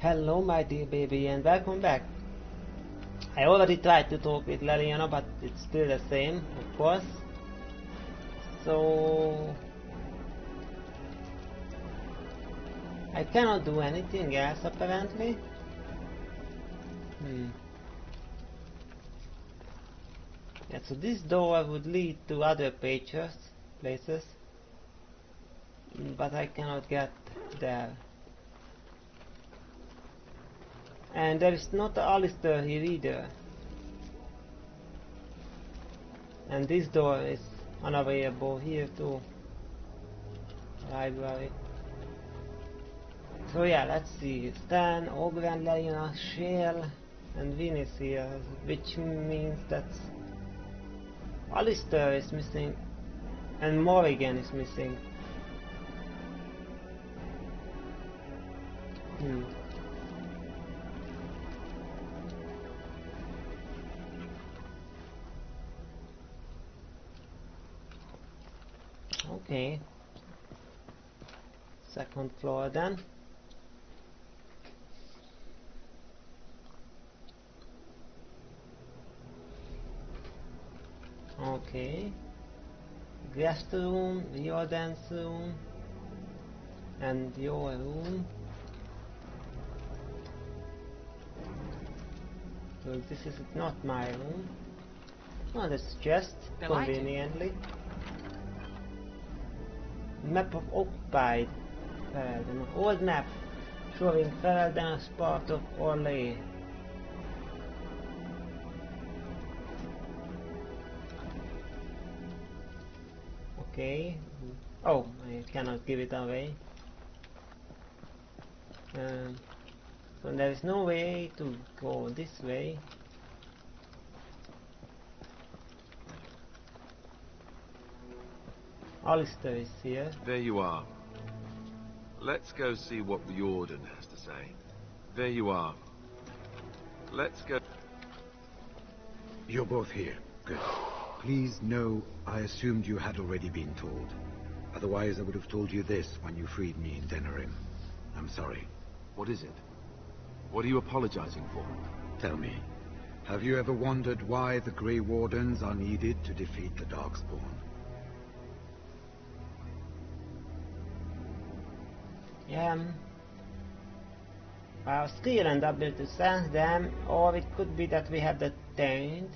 Hello my dear baby and welcome back. I already tried to talk with Leliana, but it's still the same, of course. So I cannot do anything else apparently. Yeah, so this door would lead to other places, but I cannot get there. And there is not Alistair here either. And this door is unavailable here too. Library. So yeah, let's see. Stan, Ogren, Leliana, Shale, and Vin is here, which means that Alistair is missing, and Morrigan is missing. Okay. Second floor then. Okay. Guest room, your dance room, and your room. So this is not my room. Oh, that's just conveniently. Map of occupied Ferelden. Old map showing Ferelden as part of Orlais. Okay. Oh, I cannot give it away. So there is no way to go this way. Alistair is here. There you are. Let's go see what Riordan has to say. There you are. Let's go. You're both here. Good. Please know I assumed you had already been told. Otherwise I would have told you this when you freed me in Denerim. I'm sorry. What is it? What are you apologizing for? Tell me, have you ever wondered why the Grey Wardens are needed to defeat the Darkspawn? Our skill and ability to sense them, or it could be that we have the taint.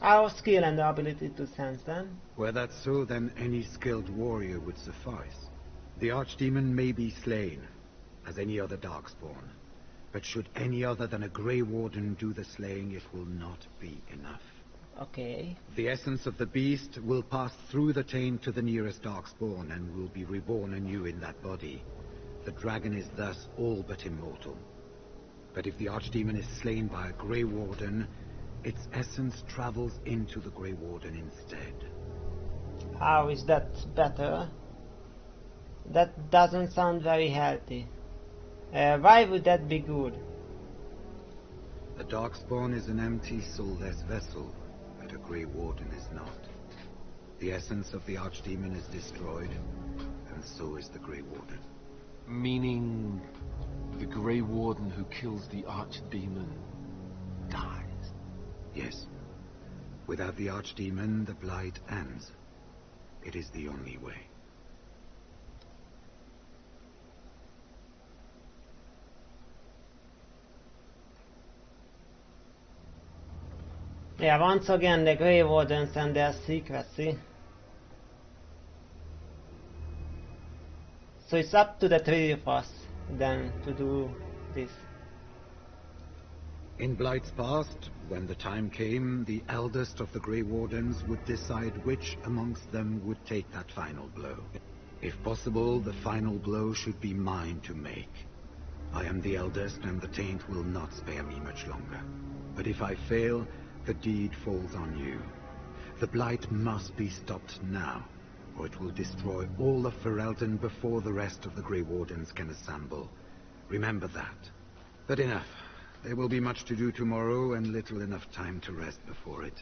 Our skill and ability to sense them. Were that so, then any skilled warrior would suffice. The Archdemon may be slain, as any other Darkspawn, but should any other than a Grey Warden do the slaying, it will not be enough. Okay. The essence of the beast will pass through the taint to the nearest Darkspawn and will be reborn anew in that body. The dragon is thus all but immortal. But if the Archdemon is slain by a Grey Warden, its essence travels into the Grey Warden instead. How is that better? That doesn't sound very healthy. Why would that be good? The Darkspawn is an empty, soulless vessel, but a Grey Warden is not. The essence of the Archdemon is destroyed, and so is the Grey Warden. Meaning the Grey Warden who kills the Archdemon dies? Yes. Without the Archdemon, the Blight ends. It is the only way. Yeah, once again the Grey Wardens and their secrecy. So it's up to the three of us then to do this. In Blight's past, when the time came, the eldest of the Grey Wardens would decide which amongst them would take that final blow. If possible, the final blow should be mine to make. I am the eldest, and the taint will not spare me much longer. But if I fail, the deed falls on you. The Blight must be stopped now, or it will destroy all of Ferelden before the rest of the Grey Wardens can assemble. Remember that. But enough. There will be much to do tomorrow, and little enough time to rest before it.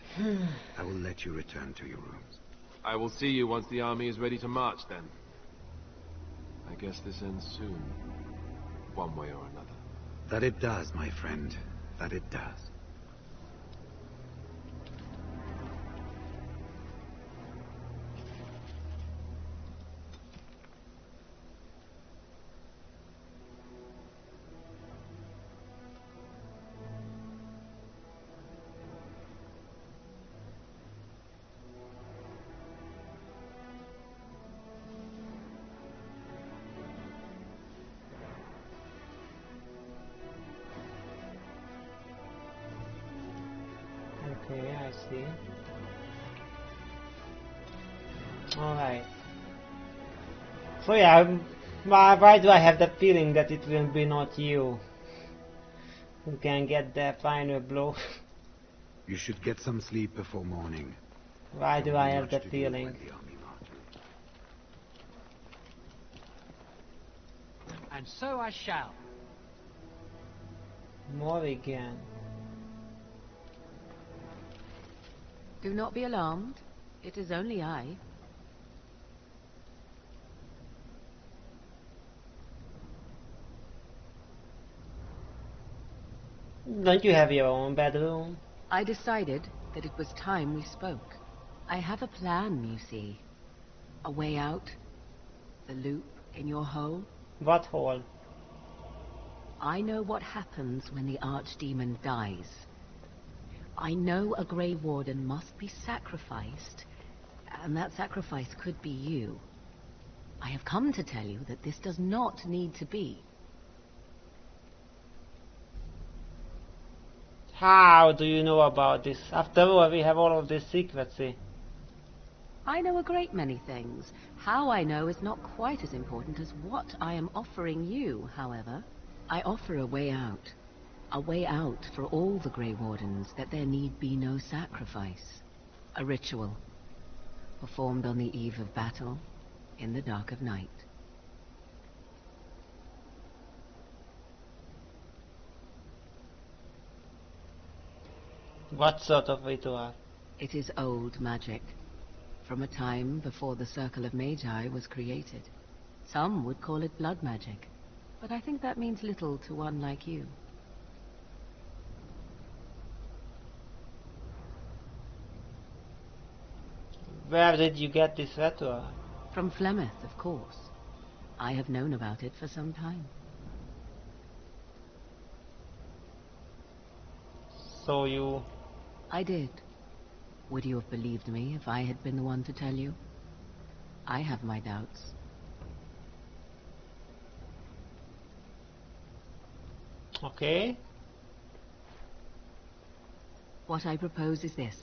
I will let you return to your rooms. I will see you once the army is ready to march, then. I guess this ends soon. one way or another. That it does, my friend. That it does. Okay, I see. Alright. So yeah, why do I have the feeling that it will be not you who can get the final blow? You should get some sleep before morning. Why do There'll I be have much the to do feeling? when the army marches. And so I shall. Morrigan. Do not be alarmed. It is only I. Don't you have your own bedroom? I decided that it was time we spoke. I have a plan, you see. A way out. The loop in your hole. What hole? I know what happens when the Archdemon dies. I know a Grey Warden must be sacrificed, and that sacrifice could be you. I have come to tell you that this does not need to be. How do you know about this? After all, we have all of this secrecy. I know a great many things. How I know is not quite as important as what I am offering you, however. I offer a way out. A way out for all the Grey Wardens, that there need be no sacrifice. A ritual, performed on the eve of battle, in the dark of night. What sort of ritual? It is old magic, from a time before the Circle of Magi was created. Some would call it blood magic, but I think that means little to one like you. Where did you get this ritual? From Flemeth, of course. I have known about it for some time. So you... I did. Would you have believed me if I had been the one to tell you? I have my doubts. Okay. What I propose is this.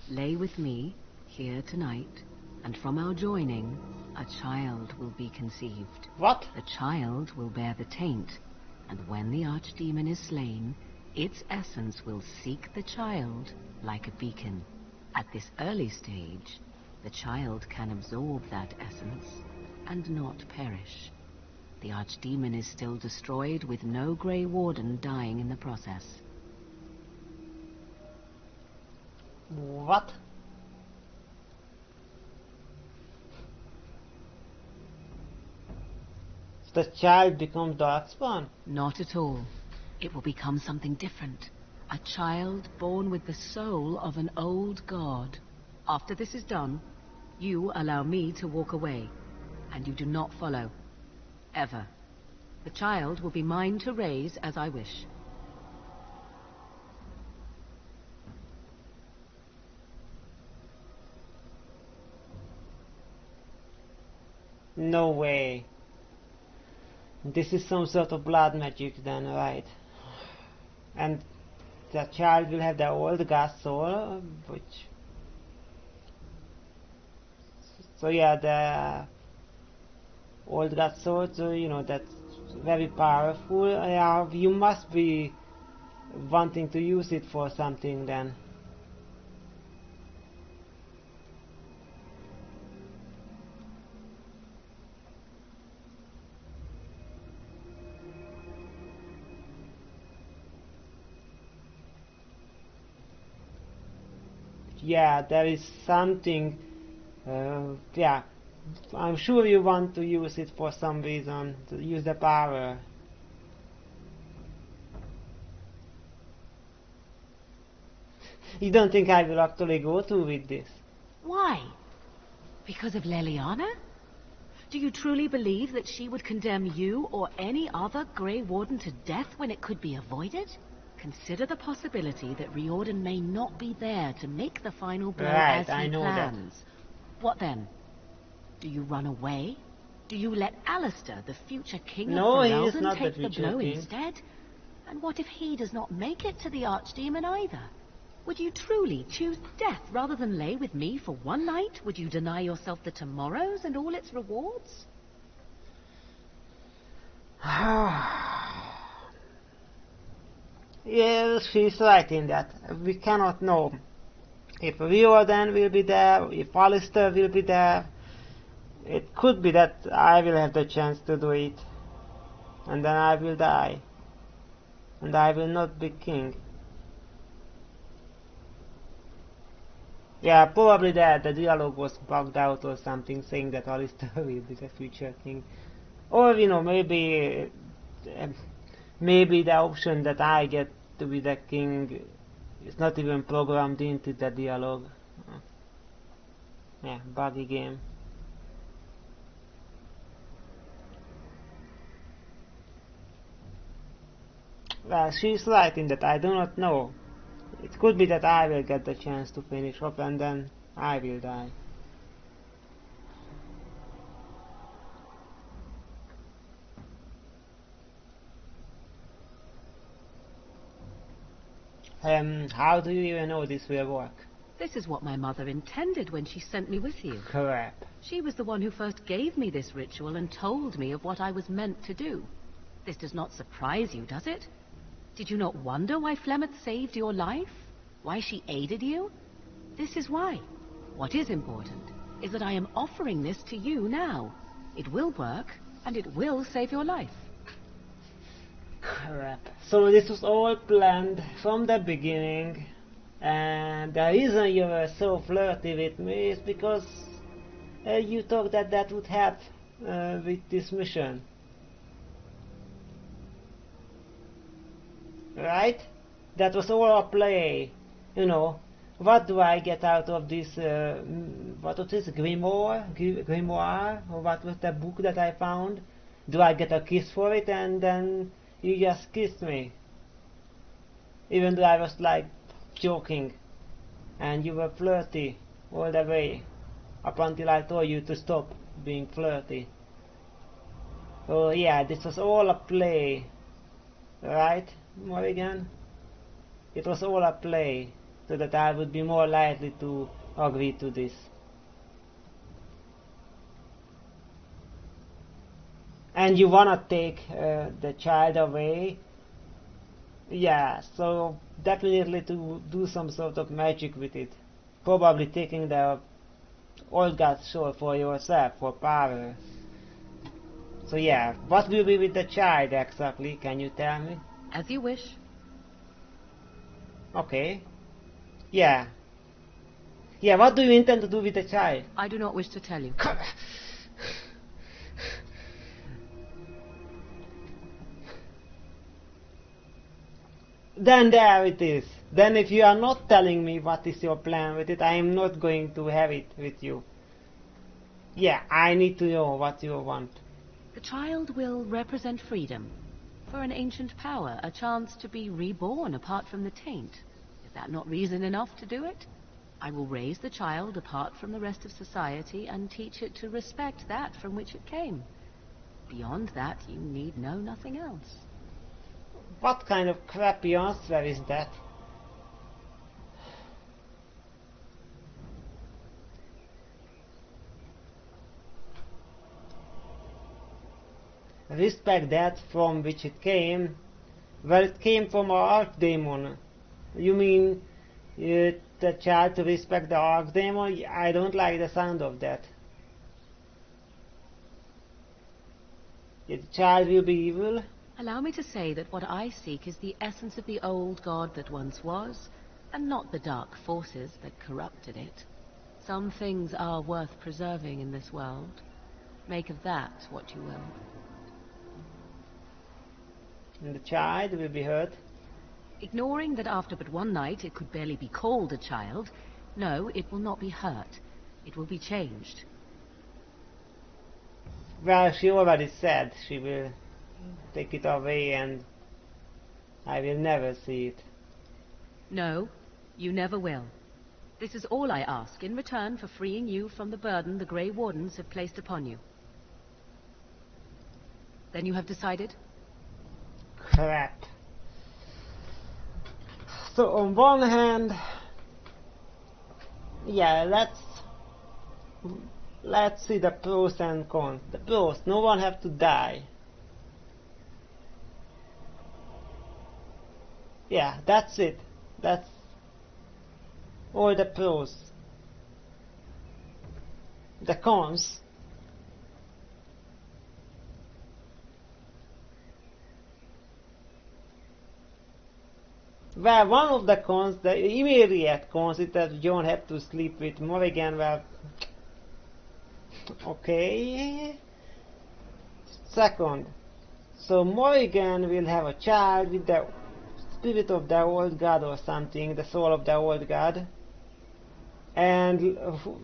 Lay with me, here tonight, and from our joining, a child will be conceived. What? The child will bear the taint, and when the Archdemon is slain, its essence will seek the child like a beacon. At this early stage, the child can absorb that essence and not perish. The Archdemon is still destroyed, with no Grey Warden dying in the process. What? The child becomes Darkspawn? Not at all. It will become something different. A child born with the soul of an old god. After this is done, you allow me to walk away, and you do not follow. Ever. The child will be mine to raise as I wish. No way. This is some sort of blood magic then, right? And the child will have the old god soul, which... So yeah, the old god soul, so you know, that's very powerful. Yeah, you must be wanting to use it for something then. Yeah, there is something, yeah, I'm sure you want to use it for some reason, to use the power. You don't think I will actually go through with this? Why? Because of Leliana? Do you truly believe that she would condemn you or any other Grey Warden to death when it could be avoided? Consider the possibility that Riordan may not be there to make the final blow Right, as he I know plans. What then? Do you run away? Do you let Alistair, the future king No, of he is Ferelden, not take the the future blow king. instead? And what if he does not make it to the Archdemon either? Would you truly choose death rather than lay with me for one night? Would you deny yourself the tomorrows and all its rewards? Yes, she's right in that. We cannot know if Riordan will be there, if Alistair will be there. It could be that I will have the chance to do it, and then I will die, and I will not be king. Yeah, probably that the dialogue was bugged out or something, saying that Alistair will be the future king. Or, maybe the option that I get to be the king is not even programmed into the dialogue. Yeah, buggy game. Well, she's right in that I do not know. It could be that I will get the chance to finish up and then I will die. How do you even know this will work? This is what my mother intended when she sent me with you. Crap. She was the one who first gave me this ritual and told me of what I was meant to do. This does not surprise you, does it? Did you not wonder why Flemeth saved your life? Why she aided you? This is why. What is important is that I am offering this to you now. It will work, and it will save your life. Crap. So this was all planned from the beginning, and the reason you were so flirty with me is because you thought that would help with this mission. Right? That was all a play. What do I get out of this, what was this, grimoire? Or what was the book that I found? Do I get a kiss for it and then you just kissed me? Even though I was like joking and you were flirty all the way up until I told you to stop being flirty. So yeah, this was all a play. Right, Morrigan? It was all a play, so that I would be more likely to agree to this. And you wanna take the child away? Yeah, so definitely to do some sort of magic with it. Probably taking the old god's sword for yourself, for power. So yeah, what will be with the child exactly? Can you tell me? As you wish. Okay. Yeah. Yeah, what do you intend to do with the child? I do not wish to tell you. Then there it is. Then if you are not telling me what is your plan with it, I am not going to have it with you. Yeah, I need to know what you want. The child will represent freedom. For an ancient power, a chance to be reborn apart from the taint. Is that not reason enough to do it? I will raise the child apart from the rest of society and teach it to respect that from which it came. Beyond that, you need know nothing else. What kind of crappy answer is that? Respect that from which it came. Well, it came from our Archdemon. You mean the child to respect the Archdemon? I don't like the sound of that. The child will be evil? Allow me to say that what I seek is the essence of the old god that once was, and not the dark forces that corrupted it. Some things are worth preserving in this world. Make of that what you will. And the child will be hurt? Ignoring that after but one night it could barely be called a child, no, it will not be hurt. It will be changed. Well, she already said she will take it away and I will never see it. No, you never will. This is all I ask in return for freeing you from the burden the Grey Wardens have placed upon you. Then you have decided? Crap. So on one hand, yeah, let's see the pros and cons. The pros, no one have to die. Yeah, that's it. That's all the pros. The cons. Well, one of the cons, the immediate cons, is that Jon had to sleep with Morrigan. Well, okay. Second, so Morrigan will have a child with the spirit of the old god or something, the soul of the old god, and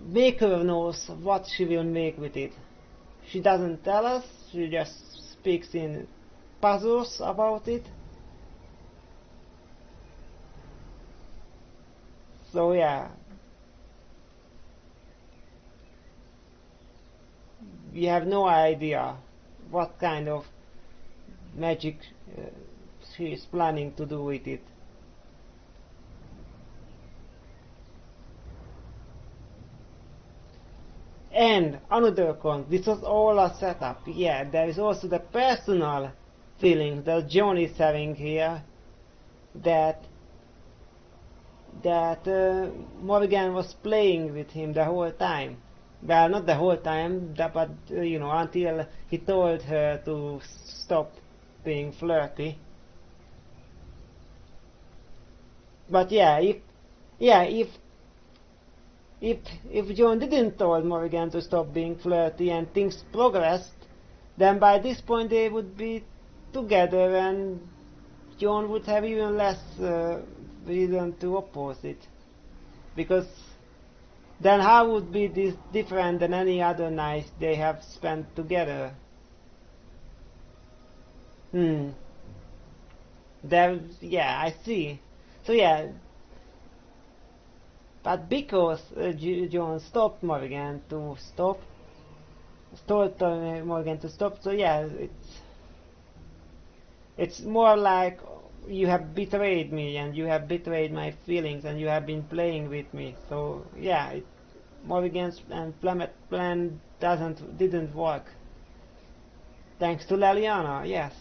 Maker knows what she will make with it. She doesn't tell us, she just speaks in puzzles about it. So yeah, we have no idea what kind of magic she is planning to do with it. And another con, this was all a setup. Yeah, there is also the personal feeling that Jon is having here, that Morrigan was playing with him the whole time. Well, not the whole time, but you know, until he told her to stop being flirty. But yeah, if Jon didn't tell Morrigan to stop being flirty and things progressed, then by this point they would be together and Jon would have even less reason to oppose it. Because then how would be this different than any other night they have spent together? There, yeah, I see. So yeah, but because Jon stopped Morrigan to stop, told Morrigan to stop, so yeah, it's more like you have betrayed me and you have betrayed my feelings and you have been playing with me. So yeah, Morrigan's and plan didn't work. Thanks to Leliana, yes.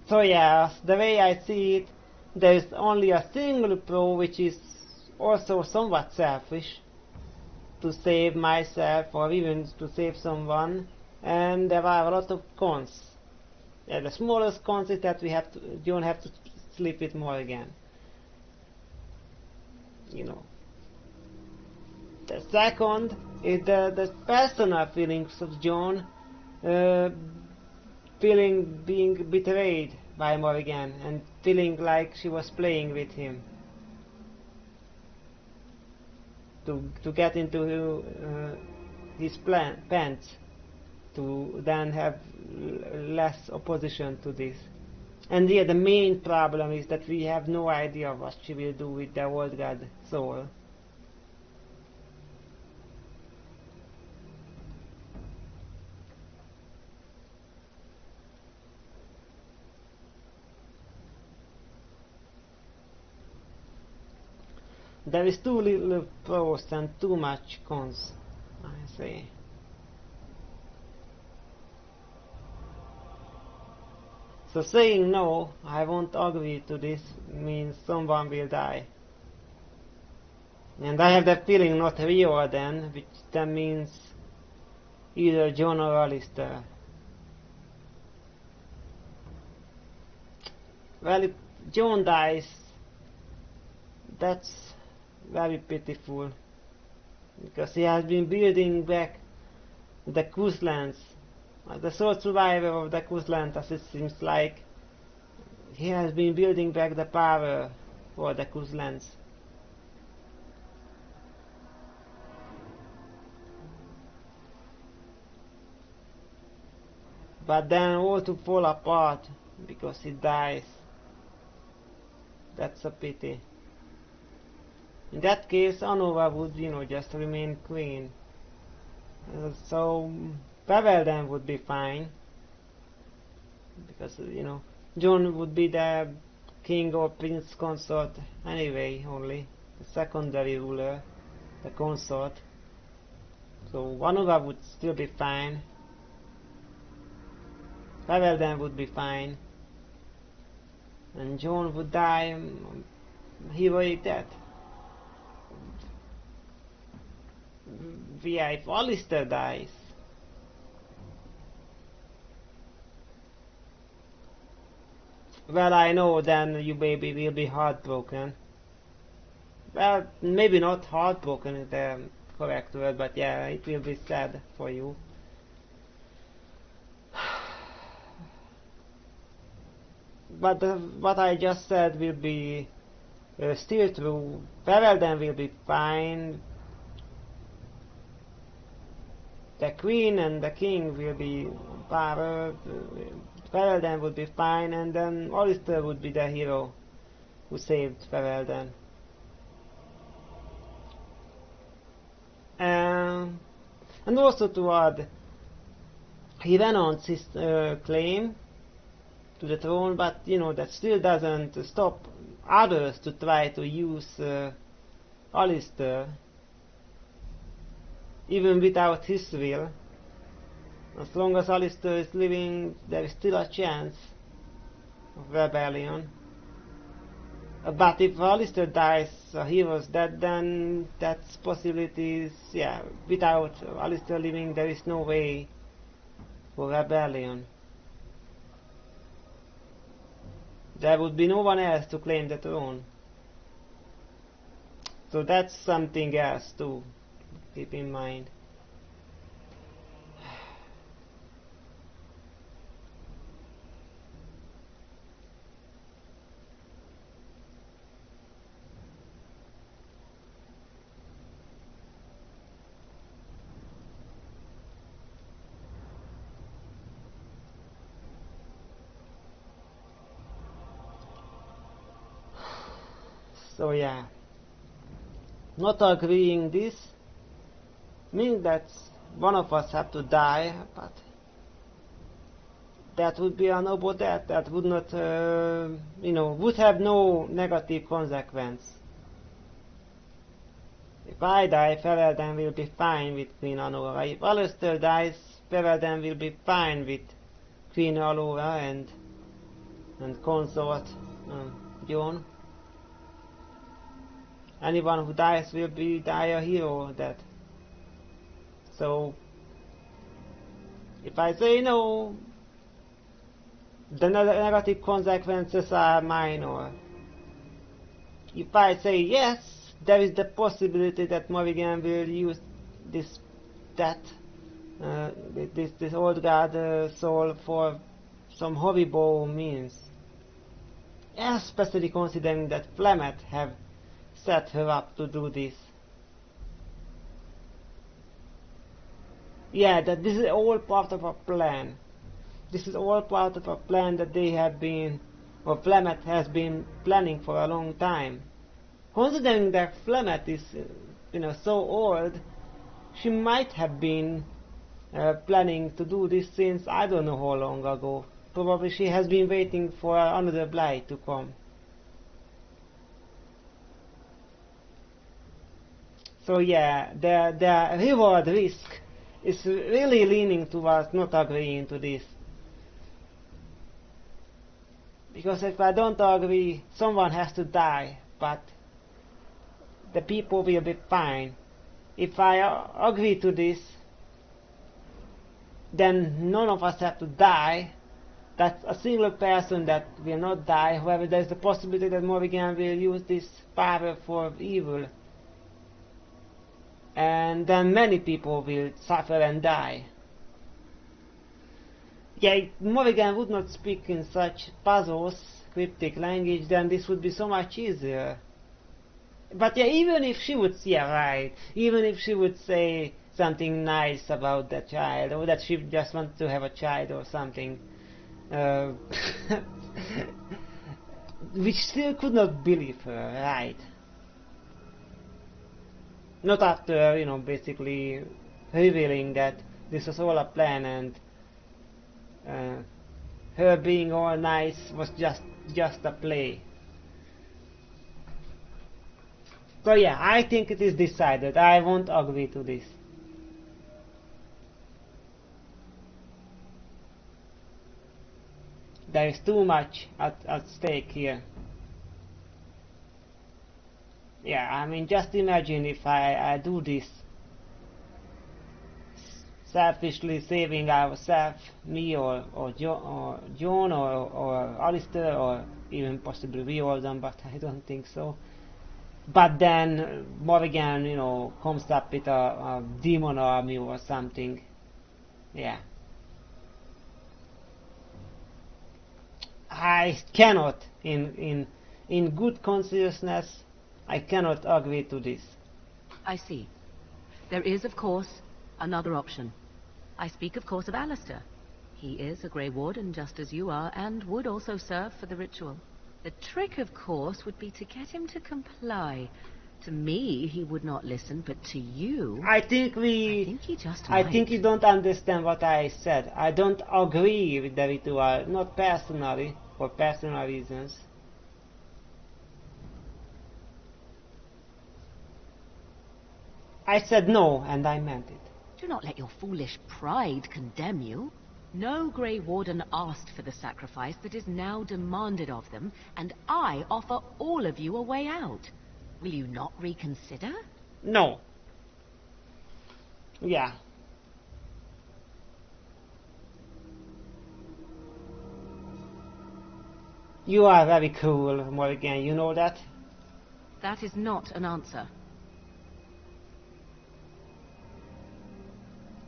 So yeah, the way I see it, there is only a single pro, which is also somewhat selfish, to save myself or even to save someone, and there are a lot of cons. Yeah, the smallest cons is that you don't have to sleep with Morrigan. You know. The second is the personal feelings of Jon, feeling being betrayed by Morrigan and feeling like she was playing with him to get into his pants, to then have less opposition to this. And yeah, the main problem is that we have no idea what she will do with the old god soul. There is too little pros and too much cons, I say. So saying no, I won't agree to this, means someone will die. And I have that feeling not Riordan, which then means either Jon or Alistair. Well, if Jon dies, that's very pitiful, because he has been building back the Kuzlans. The sole survivor of the Kuzlans, as it seems like, he has been building back the power for the Kuzlans. But then all to fall apart because he dies. That's a pity. In that case, Anova would, just remain queen. So Paveldan would be fine. Because, John would be the king or prince consort anyway, only. The secondary ruler, the consort. So Anova would still be fine. Paveldan would be fine. And John would die heroic death. Yeah, if Alistair dies, well, I know then you baby will be heartbroken. Well, maybe not heartbroken is the correct word, but yeah, it will be sad for you. But what I just said will be still true. Paveldan will be fine. The queen and the king will be power. Paveldan would be fine, and then Alistair would be the hero who saved Paveldan. And also to add, he renounced his claim to the throne, but that still doesn't stop others to try to use Alistair, even without his will. As long as Alistair is living, there is still a chance of rebellion. But if Alistair dies, he was dead, then that's possibilities, yeah, without Alistair living there is no way for rebellion. There would be no one else to claim the throne. So that's something else to keep in mind. So yeah, not agreeing this means that one of us have to die, but that would be a noble death. That would not, would have no negative consequence. If I die, Paveldan will be fine with Queen Anora. If Alistair dies, Paveldan will be fine with Queen Anora and consort John. Anyone who dies will die a hero death. So if I say no, the negative consequences are minor. If I say yes, there is the possibility that Morrigan will use this old god soul for some horrible means. Especially considering that Flemeth have set her up to do this. Yeah, that this is all part of a plan. This is all part of a plan that they have been, or Flemeth has been planning for a long time. Considering that Flemeth is, so old, she might have been planning to do this since I don't know how long ago. Probably she has been waiting for another blight to come. So yeah, the reward risk is really leaning towards not agreeing to this. Because if I don't agree, someone has to die, but the people will be fine. If I agree to this, then none of us have to die. That's a single person that will not die. However, there's the possibility that Morrigan will use this power for evil. and then many people will suffer and die. Yeah, if Morrigan would not speak in such puzzles, cryptic language, then this would be so much easier. But yeah, even if she would, yeah, right, even if she would say something nice about the child, or that she just wants to have a child or something, which still could not believe her, right? Not after, you know, basically revealing that this was all a plan and her being all nice was just a play. So yeah, I think it is decided. I won't agree to this. There is too much at stake here. Yeah, I mean, just imagine if I do this, selfishly saving ourselves, me or John or Alistair or even possibly Riordan, but I don't think so. But then Morrigan, you know, comes up with a demon army or something. Yeah. I cannot, in good consciousness, I cannot agree to this. I see. There is, of course, another option. I speak, of course, of Alistair. He is a Grey Warden, just as you are, and would also serve for the ritual. The trick, of course, would be to get him to comply. To me, he would not listen, but to you... I think he just might. I think you don't understand what I said. I don't agree with the ritual, not personally, for personal reasons. I said no, and I meant it. Do not let your foolish pride condemn you. No Grey Warden asked for the sacrifice that is now demanded of them, and I offer all of you a way out. Will you not reconsider? No. Yeah. You are very cruel, Morrigan, you know that? That is not an answer.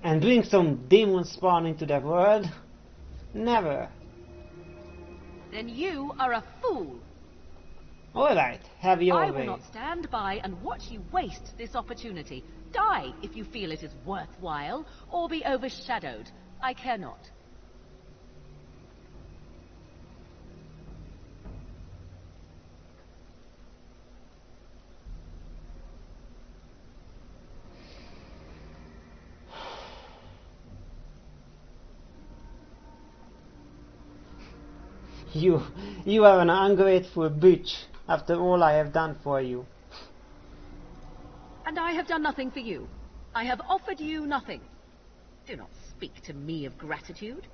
And bring some demon spawn into the world? Never. Then you are a fool. Alright, have your way. I will not stand by and watch you waste this opportunity. Die if you feel it is worthwhile, or be overshadowed. I care not. You are an ungrateful bitch, after all I have done for you. And I have done nothing for you. I have offered you nothing. Do not speak to me of gratitude.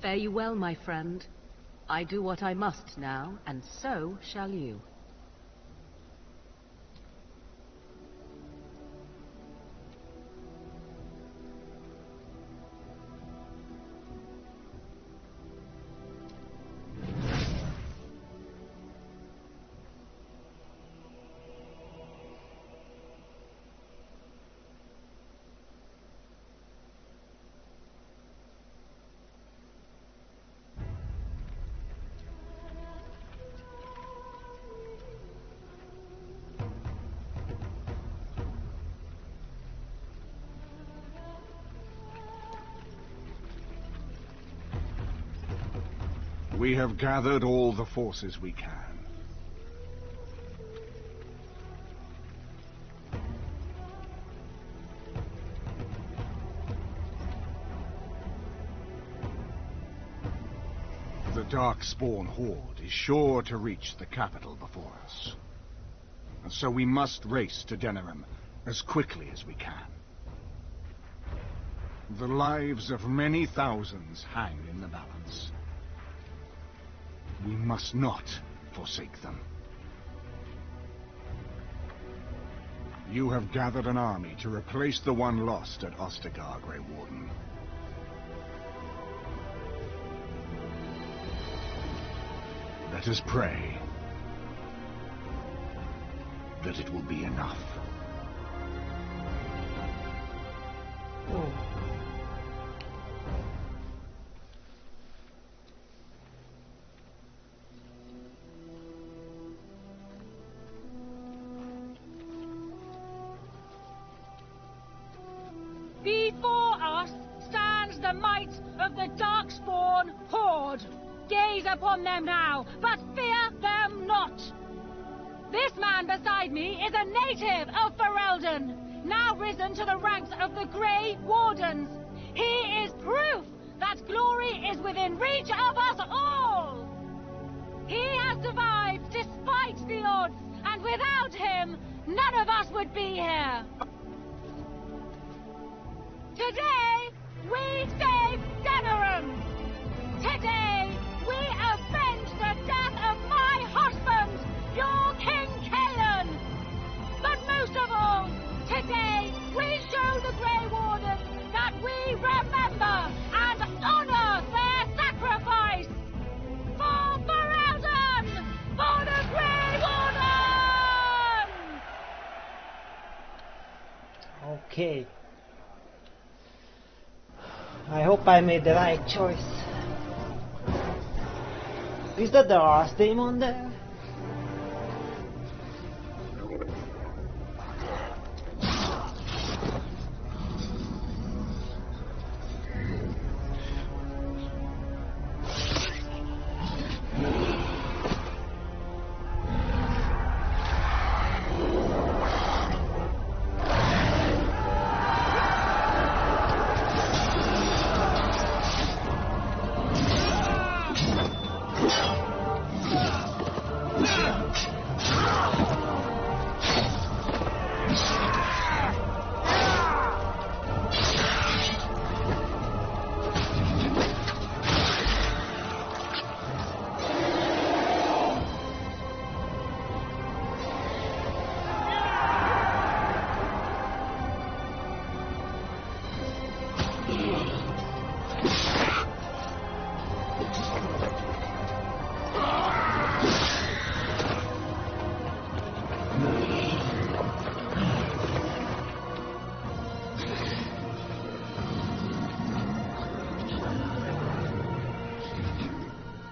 Fare you well, my friend. I do what I must now, and so shall you. We have gathered all the forces we can. The Darkspawn Horde is sure to reach the capital before us. And so we must race to Denerim as quickly as we can. The lives of many thousands hang in the balance. We must not forsake them. You have gathered an army to replace the one lost at Ostagar, Grey Warden. Let us pray that it will be enough. Before us stands the might of the Darkspawn Horde. Gaze upon them now, but fear them not. This man beside me is a native of Ferelden, now risen to the ranks of the Grey Wardens. He is proof that glory is within reach of us all. He has survived despite the odds, and without him, none of us would be here. Today, we save Denerim. Today, we avenge the death of my husband, your King Kaelan. But most of all, today, we show the Grey Wardens that we remember and honor their sacrifice. For Ferelden! For the Grey Wardens! Okay. I hope I made the right choice. Is that the last demon there?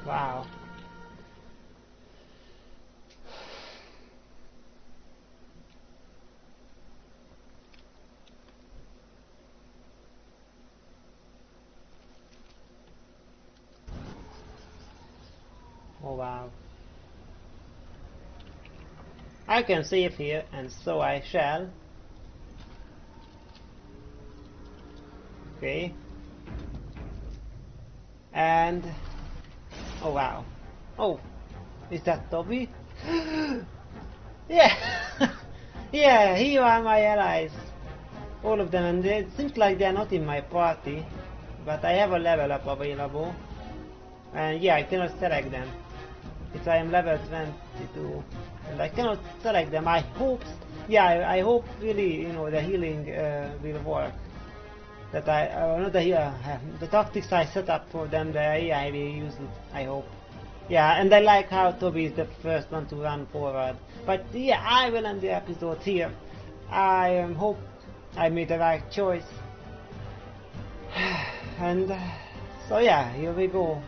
Wow. Oh wow. I can save here, and so I shall. Okay. And oh wow. Oh, is that Toby? Yeah. Yeah, here are my allies. All of them, and it seems like they're not in my party, but I have a level up available. And yeah, I cannot select them. If I am level 22 and I cannot select them. I hope, yeah, I hope really, you know, the healing will work. That not the tactics I set up for them, yeah, I will use it, I hope. Yeah, and I like how Toby is the first one to run forward. But yeah, I will end the episode here. I hope I made the right choice. And so yeah, here we go.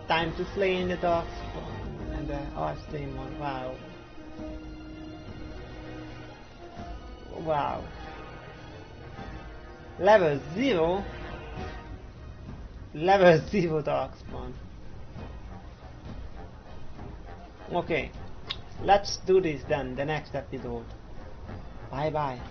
Time to slay in the Darkspawn and the Archdemon. Wow. Wow. Level 0? Level 0 Darkspawn. Okay. Let's do this then, the next episode. Bye bye.